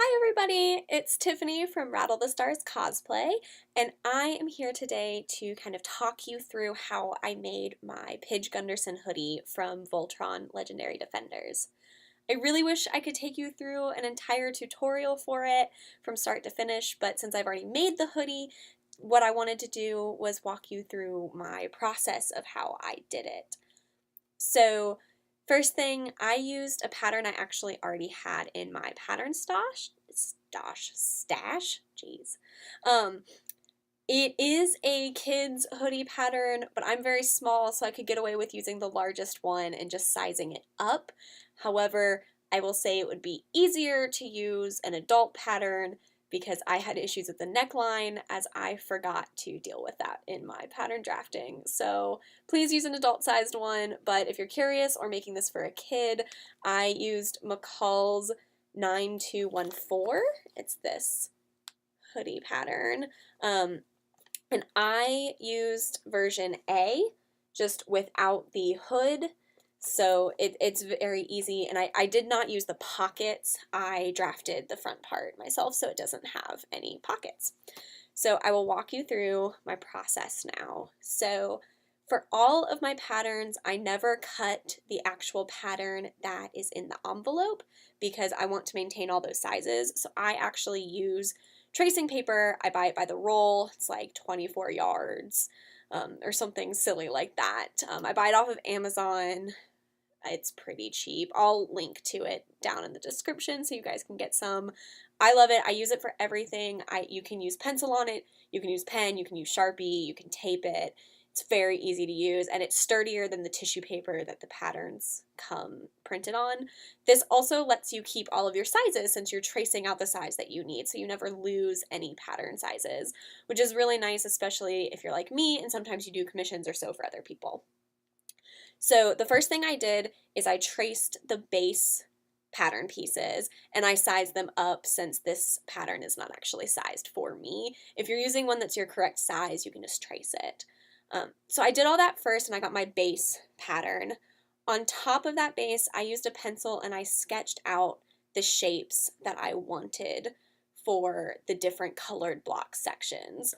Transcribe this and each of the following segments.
Hi everybody, it's Tiffany from Rattle the Stars Cosplay, and I am here today to kind of talk you through how I made my Pidge Gunderson hoodie from Voltron Legendary Defenders. I really wish I could take you through an entire tutorial for it from start to finish, but since I've already made the hoodie, what I wanted to do was walk you through my process of how I did it. So first thing, I used a pattern I actually already had in my pattern stash, jeez. Um, it is a kid's hoodie pattern, but I'm very small, so I could get away with using the largest one and just sizing it up. However, I will say it would be easier to use an adult pattern because I had issues with the neckline as I forgot to deal with that in my pattern drafting. So please use an adult sized one, but if you're curious or making this for a kid, I used McCall's 9214. It's this hoodie pattern. And I used version A, just without the hood, so it's very easy, and I did not use the pockets. I drafted the front part myself, so it doesn't have any pockets. So I will walk you through my process now. So for all of my patterns, I never cut the actual pattern that is in the envelope because I want to maintain all those sizes. So I actually use tracing paper. I buy it by the roll. It's like 24 yards or something silly like that. I buy it off of Amazon. It's pretty cheap. I'll link to it down in the description so you guys can get some. I love it. I use it for everything. You can use pencil on it, you can use pen, you can use Sharpie, you can tape it. It's very easy to use, and it's sturdier than the tissue paper that the patterns come printed on. This also lets you keep all of your sizes since you're tracing out the size that you need, so you never lose any pattern sizes, which is really nice, especially if you're like me and sometimes you do commissions or so for other people. So the first thing I did is I traced the base pattern pieces and I sized them up since this pattern is not actually sized for me. If you're using one that's your correct size, you can just trace it. So I did all that first and I got my base pattern. On top of that base, I used a pencil and I sketched out the shapes that I wanted for the different colored block sections.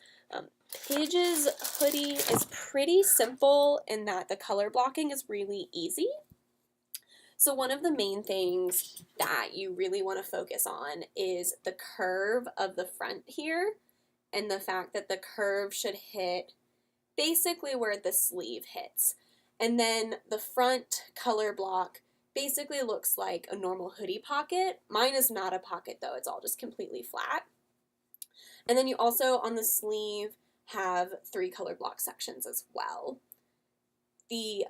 Pidge's hoodie is pretty simple in that the color blocking is really easy. So one of the main things that you really want to focus on is the curve of the front here and the fact that the curve should hit basically where the sleeve hits. And then the front color block basically looks like a normal hoodie pocket. Mine is not a pocket though, it's all just completely flat. And then you also on the sleeve have 3 color block sections as well. The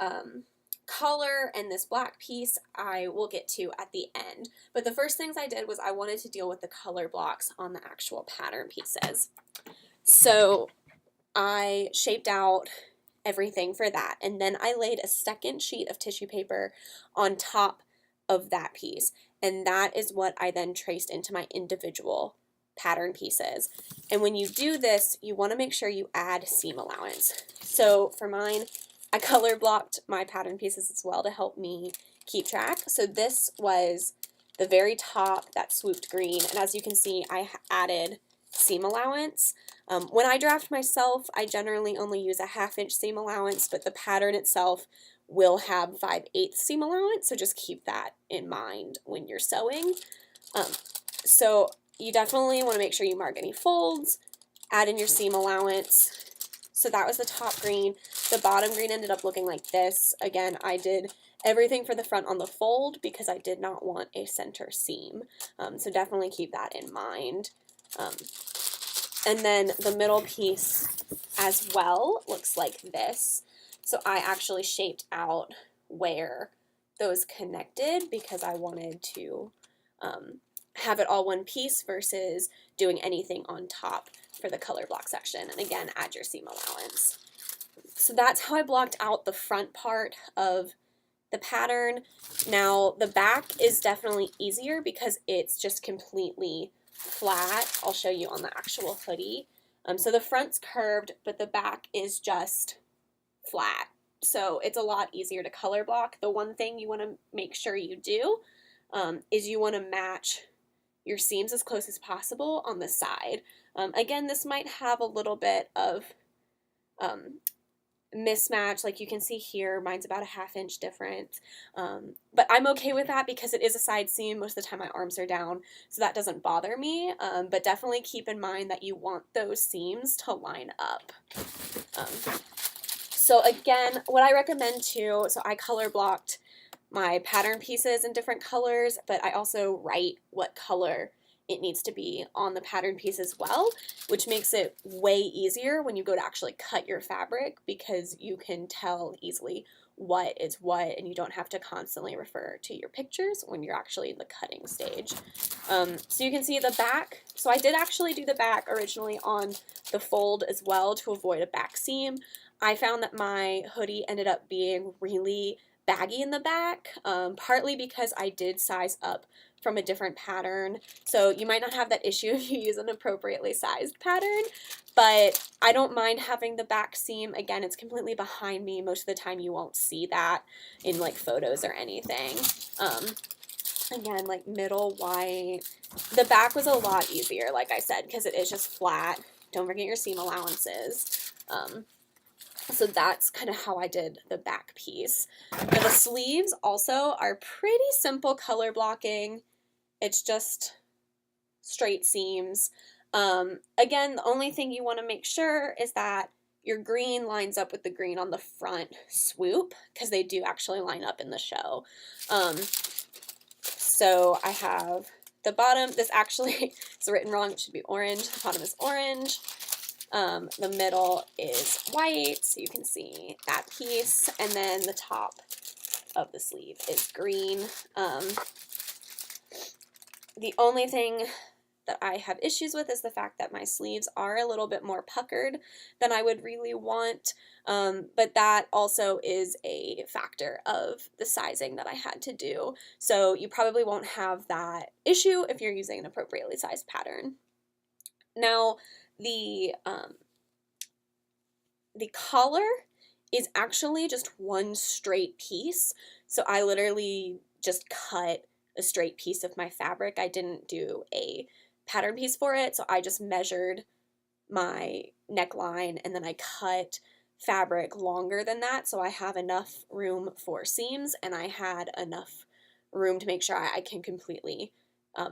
collar and this black piece I will get to at the end. But the first things I did was I wanted to deal with the color blocks on the actual pattern pieces. So I shaped out everything for that, and then I laid a second sheet of tissue paper on top of that piece, and that is what I then traced into my individual pattern pieces. And when you do this, you want to make sure you add seam allowance. So for mine, I color blocked my pattern pieces as well to help me keep track. So this was the very top, that swooped green, and as you can see, I added seam allowance. When I draft myself, I generally only use a 1/2 inch seam allowance, but the pattern itself will have 5/8 seam allowance, so just keep that in mind when you're sewing. So you definitely want to make sure you mark any folds, add in your seam allowance. So that was the top green. The bottom green ended up looking like this. Again, I did everything for the front on the fold because I did not want a center seam. So definitely keep that in mind. And then the middle piece as well looks like this. So I actually shaped out where those connected because I wanted to have it all one piece versus doing anything on top for the color block section. And again, add your seam allowance. So that's how I blocked out the front part of the pattern. Now the back is definitely easier because it's just completely flat. I'll show you on the actual hoodie. So the front's curved, but the back is just flat. So it's a lot easier to color block. The one thing you want to make sure you do is you want to match your seams as close as possible on the side. Again, this might have a little bit of um, mismatch. Like you can see here, mine's about a 1/2 inch difference. But I'm okay with that because it is a side seam. Most of the time my arms are down, so that doesn't bother me. But definitely keep in mind that you want those seams to line up. So again, what I recommend too, so I color blocked my pattern pieces in different colors, but I also write what color it needs to be on the pattern piece as well, which makes it way easier when you go to actually cut your fabric because you can tell easily what is what and you don't have to constantly refer to your pictures when you're actually in the cutting stage. So you can see the back. So I did actually do the back originally on the fold as well to avoid a back seam. I found that my hoodie ended up being really baggy in the back, partly because I did size up from a different pattern. So you might not have that issue if you use an appropriately sized pattern, but I don't mind having the back seam. Again, it's completely behind me. Most of the time you won't see that in like photos or anything. Again, like middle white. The back was a lot easier, like I said, because it is just flat. Don't forget your seam allowances. So that's kind of how I did the back piece. Now the sleeves also are pretty simple color blocking. It's just straight seams. Again, the only thing you want to make sure is that your green lines up with the green on the front swoop, because they do actually line up in the show. So I have the bottom, this actually is written wrong, it should be orange. The bottom is orange. The middle is white, so you can see that piece, and then the top of the sleeve is green. The only thing that I have issues with is the fact that my sleeves are a little bit more puckered than I would really want, but that also is a factor of the sizing that I had to do. So you probably won't have that issue if you're using an appropriately sized pattern. Now, the collar is actually just one straight piece. So I literally just cut a straight piece of my fabric. I didn't do a pattern piece for it. So I just measured my neckline and then I cut fabric longer than that. So I have enough room for seams and I had enough room to make sure I can completely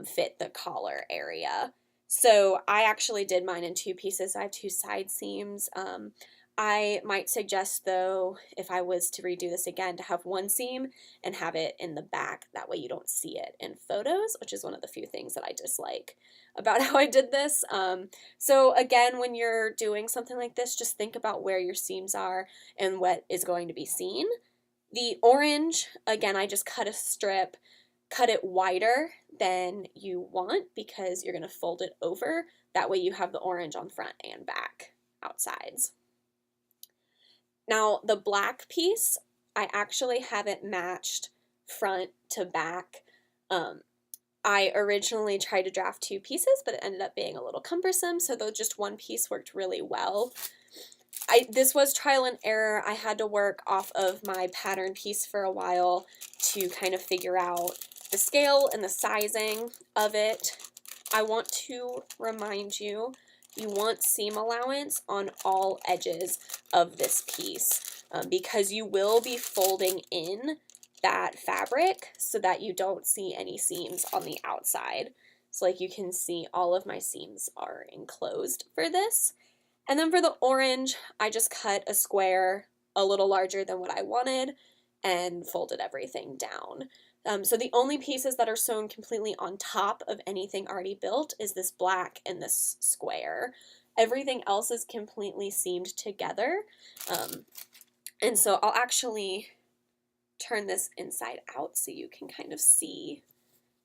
fit the collar area. So I actually did mine in 2 pieces. I have 2 side seams. I might suggest, though, if I was to redo this again, to have 1 seam and have it in the back. That way you don't see it in photos, which is one of the few things that I dislike about how I did this. So again, when you're doing something like this, just think about where your seams are and what is going to be seen. The orange, again, I just cut a strip, cut it wider than you want because you're going to fold it over. That way you have the orange on front and back outsides. Now, the black piece, I actually have it matched front to back. I originally tried to draft 2 pieces, but it ended up being a little cumbersome, so though just 1 piece worked really well. This was trial and error. I had to work off of my pattern piece for a while to kind of figure out the scale and the sizing of it. I want to remind you, you want seam allowance on all edges of this piece because you will be folding in that fabric so that you don't see any seams on the outside. So like you can see, all of my seams are enclosed for this. And then for the orange, I just cut a square a little larger than what I wanted and folded everything down. So the only pieces that are sewn completely on top of anything already built is this black and this square. Everything else is completely seamed together. And so I'll actually turn this inside out so you can kind of see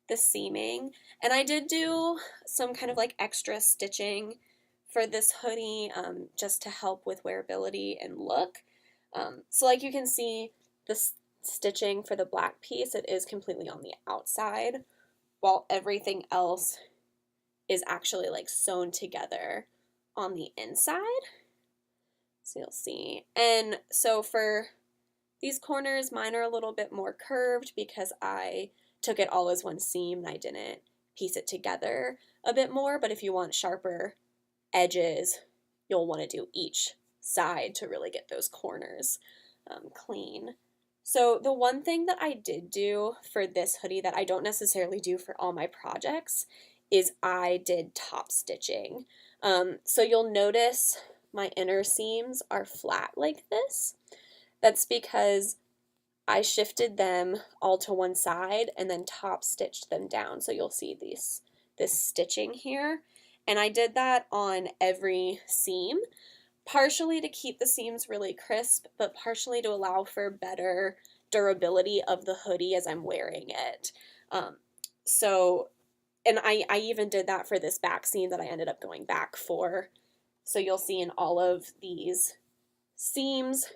the seaming. And I did do some kind of like extra stitching for this hoodie just to help with wearability and look. So like you can see, this stitching for the black piece, it is completely on the outside, while everything else is actually like sewn together on the inside. So you'll see. And so for these corners, mine are a little bit more curved because I took it all as 1 seam and I didn't piece it together a bit more, but if you want sharper edges, you'll want to do each side to really get those corners clean. So the one thing that I did do for this hoodie that I don't necessarily do for all my projects is I did top stitching. So you'll notice my inner seams are flat like this. That's because I shifted them all to one side and then top stitched them down. So you'll see this stitching here. And I did that on every seam, partially to keep the seams really crisp, but partially to allow for better durability of the hoodie as I'm wearing it. And I even did that for this back seam that I ended up going back for. So you'll see in all of these seams,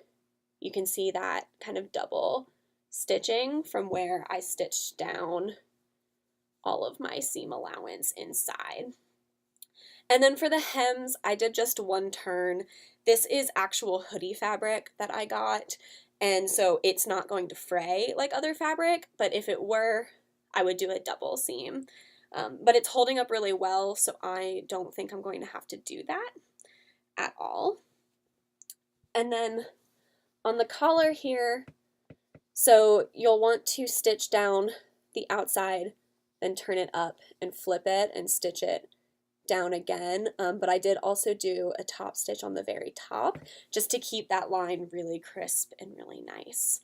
you can see that kind of double stitching from where I stitched down all of my seam allowance inside. And then for the hems, I did just one turn. This is actual hoodie fabric that I got, and so it's not going to fray like other fabric, but if it were, I would do a double seam. But it's holding up really well, so I don't think I'm going to have to do that at all. And then on the collar here, so you'll want to stitch down the outside, then turn it up and flip it and stitch it down again, but I did also do a top stitch on the very top just to keep that line really crisp and really nice.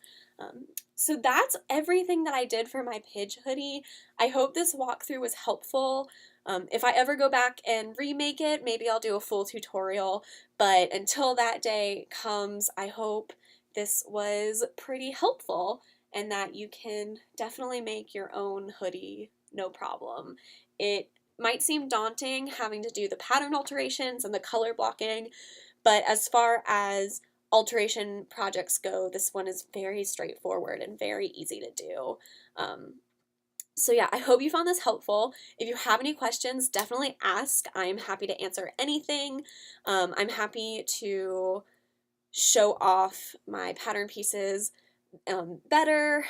So that's everything that I did for my Pidge hoodie. I hope this walkthrough was helpful. If I ever go back and remake it, maybe I'll do a full tutorial, but until that day comes, I hope this was pretty helpful and that you can definitely make your own hoodie no problem. It might seem daunting having to do the pattern alterations and the color blocking, but as far as alteration projects go, this one is very straightforward and very easy to do. So yeah, I hope you found this helpful. If you have any questions, definitely ask. I'm happy to answer anything. I'm happy to show off my pattern pieces better.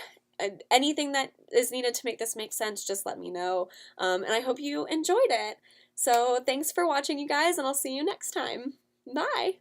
Anything that is needed to make this make sense, just let me know. And I hope you enjoyed it. So thanks for watching, you guys, and I'll see you next time. Bye!